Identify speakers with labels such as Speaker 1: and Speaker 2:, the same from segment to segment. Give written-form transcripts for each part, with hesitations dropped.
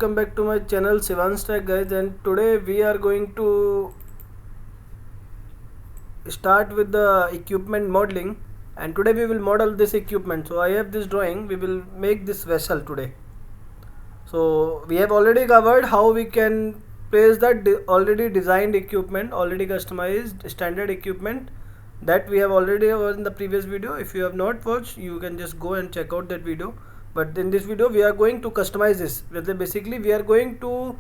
Speaker 1: Welcome back to my channel Sivan's Tech guys, and today we are going to start with the equipment modeling. And today we will model this equipment. So I have this drawing. We will make this vessel today. So we have already covered how we can place the already designed equipment, already customized standard equipment that we have already over in the previous video. If you have not watched, you can just go and check out that video. But in this video we are going to customize this. Basically we are going to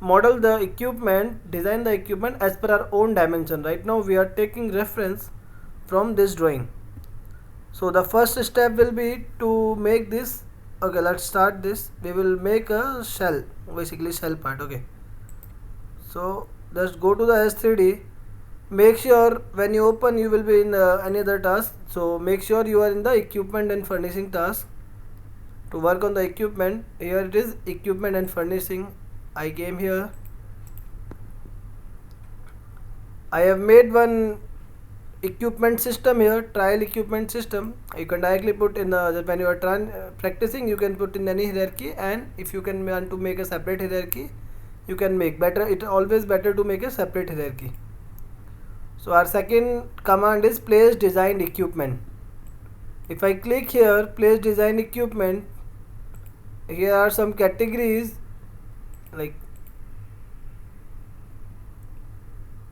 Speaker 1: model the equipment, design the equipment as per our own dimension. Right now we are taking reference from this drawing. So the first step will be to make this. Okay, let's start this. We will make a shell, basically shell part. Okay, so just go to the S3D. Make sure when you open you will be in any other task. So make sure you are in the equipment and furnishing task. To work on the equipment, here it is, equipment and furnishing. I came here. I have made one equipment system here, trial equipment system. You can directly put in the, when you are practicing, you can put in any hierarchy, and if you can want to make a separate hierarchy, you can make better. It always better to make a separate hierarchy. So our second command is place designed equipment. If I click here, place design equipment, here are some categories, like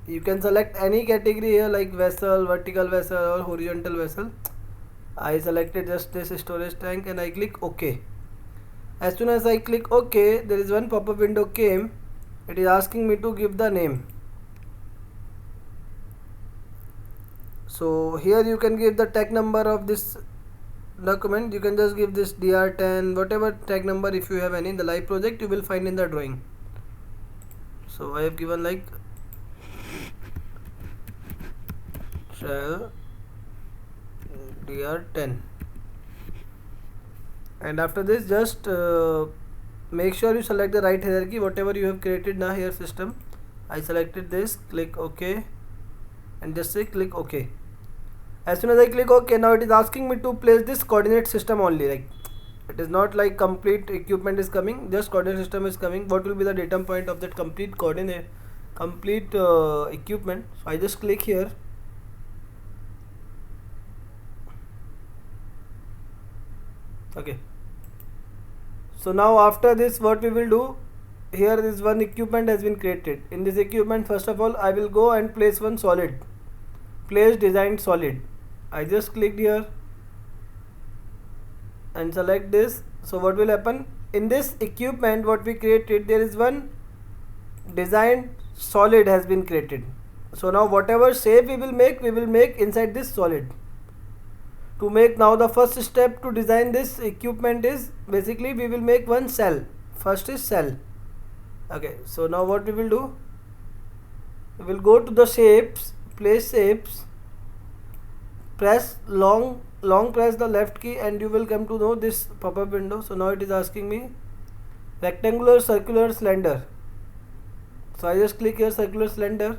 Speaker 1: you can select any category here, like vessel, vertical vessel or horizontal vessel. I selected just this storage tank and I click OK. As soon as I click OK, there is one pop-up window came. It is asking me to give the name. So here you can give the tag number of this document. You can just give this dr10, whatever tag number, if you have any in the live project you will find in the drawing. So I have given like shell dr10, and after this just make sure you select the right hierarchy whatever you have created now here system. I selected this, click OK, and just say click OK. As soon as I click OK, now it is asking me to place this coordinate system only. Like it is not like complete equipment is coming, just coordinate system is coming. What will be the datum point of that complete coordinate, complete equipment? So I just click here. Okay. So now after this, what we will do, here is one equipment has been created. In this equipment, first of all, I will go and place one solid. Place designed solid. I just clicked here and select this. So what will happen in this equipment what we created, there is one designed solid has been created. So now whatever shape we will make inside this solid. To make now the first step to design this equipment is basically we will make one cell. First is cell. Okay, so now what we will do, we will go to the shapes, place shapes, press long press the left key and you will come to know this pop-up window. So now it is asking me rectangular, circular, cylinder. So I just click here circular, cylinder.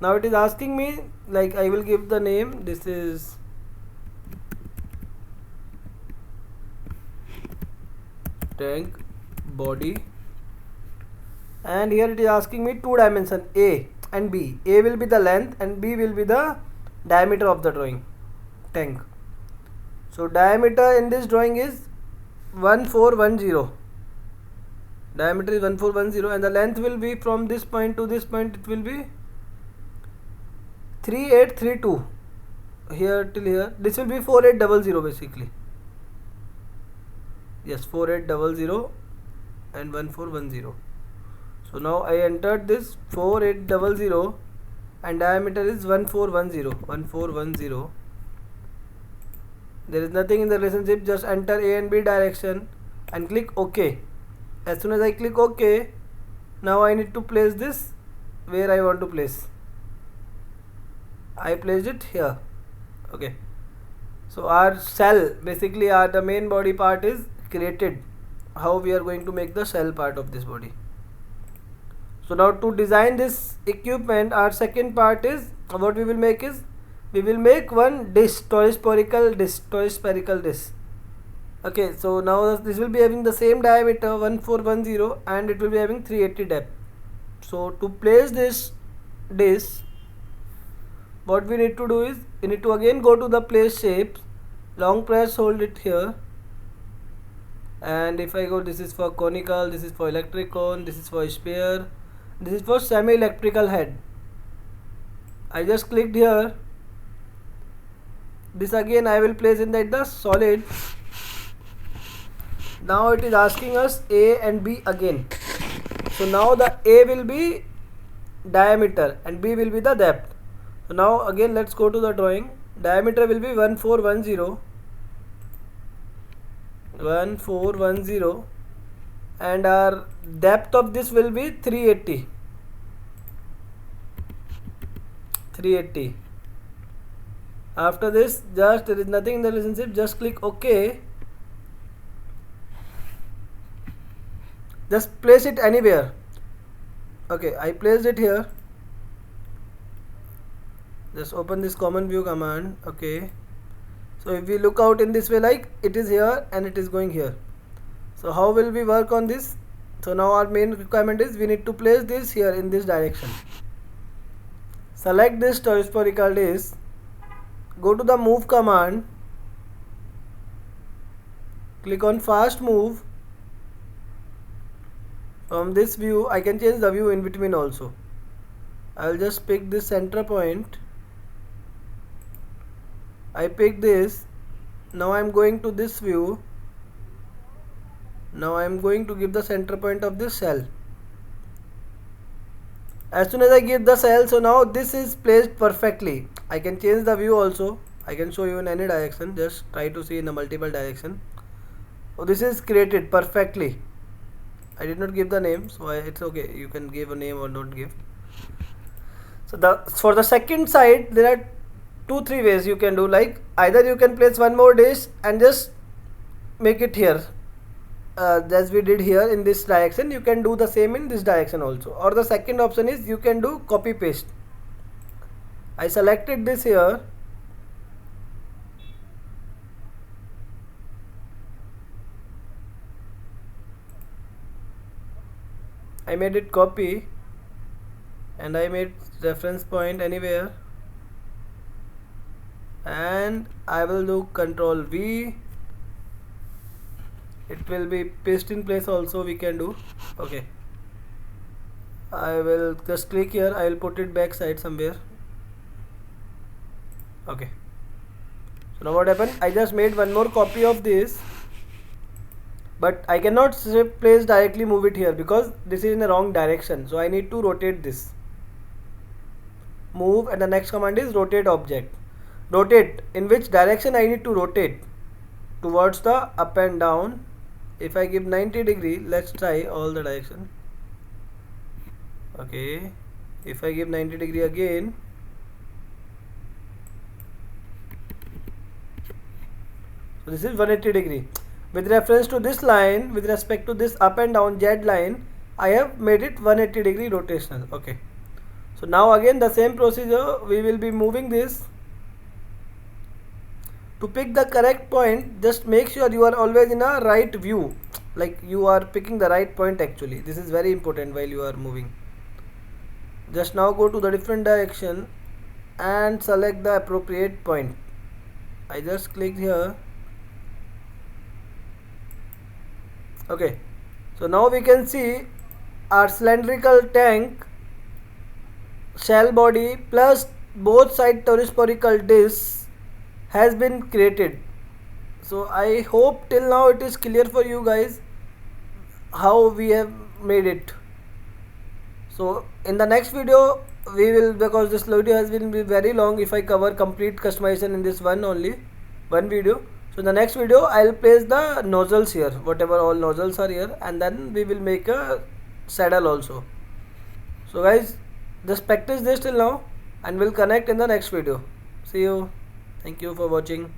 Speaker 1: Now it is asking me, like I will give the name, this is tank body, and here it is asking me two dimension A and B. A will be the length and B will be the diameter of the drawing tank. So diameter in this drawing is 1410. Diameter is 1410 and the length will be from this point to this point, it will be 3832 here till here. This will be 4800 basically. Yes, 4800 and 1410. So now I entered this 4800 and diameter is 1410. There is nothing in the relationship, just enter A and B direction and click OK. As soon as I click OK, now I need to place this where I want to place. I placed it here. Okay. So our cell, basically the main body part is created. How we are going to make the shell part of this body. So now to design this equipment, our second part is what we will make is we will make one dish, torus spherical dish. Okay, so now this will be having the same diameter 1410 and it will be having 380 depth. So to place this disc, what we need to do is we need to again go to the place shapes, long press, hold it here, and if I go, this is for conical, this is for electric cone, this is for sphere, this is for semi electrical head. I just clicked here. This again I will place in the solid. Now it is asking us A and B again. So now the A will be diameter and B will be the depth. So now again let's go to the drawing. Diameter will be 1410 and our depth of this will be 380. After this, just there is nothing in the relationship, just click OK. Just place it anywhere. Okay, I placed it here. Just open this common view command. Okay, so if we look out in this way, like it is here and it is going here. So how will we work on this? So now our main requirement is we need to place this here in this direction. Select this spherical disc, go to the move command, click on fast move. From this view I can change the view in between also. I will just pick this center point. I pick this. Now I am going to this view. Now I am going to give the center point of this cell. As soon as I give the cell, so now this is placed perfectly. I can change the view also. I can show you in any direction. Just try to see in a multiple direction. So this is created perfectly. I did not give the name, so it's okay. You can give a name or not give. So for the second side, there are 2-3 ways you can do. Like either you can place one more dish and just make it here, as we did here in this direction. You can do the same in this direction also. Or the second option is you can do copy paste. I selected this here. I made it copy and I made reference point anywhere, and I will do Control V. It will be paste in place also, we can do. Okay, I will just click here. I will put it back side somewhere. Okay, so now what happened, I just made one more copy of this, but I cannot shift place directly move it here because this is in the wrong direction. So I need to rotate this. Move, and the next command is rotate object. Rotate, in which direction I need to rotate? Towards the up and down. If I give 90 degree, let's try all the direction. Okay, if I give 90 degree again, so this is 180 degree. With reference to this line, with respect to this up and down Z line, I have made it 180 degree rotational. Okay, so now again the same procedure, we will be moving this. To pick the correct point, just make sure you are always in a right view, like you are picking the right point actually. This is very important while you are moving. Just now go to the different direction and select the appropriate point. I just clicked here. Okay, so now we can see our cylindrical tank, shell body plus both side spherical discs has been created. So I hope till now it is clear for you guys how we have made it. So in the next video we will, because this video has been very long if I cover complete customization in this one video. So in the next video I will place the nozzles here, whatever all nozzles are here, and then we will make a saddle also. So guys, just practice this till now and we'll connect in the next video. See you. Thank you for watching.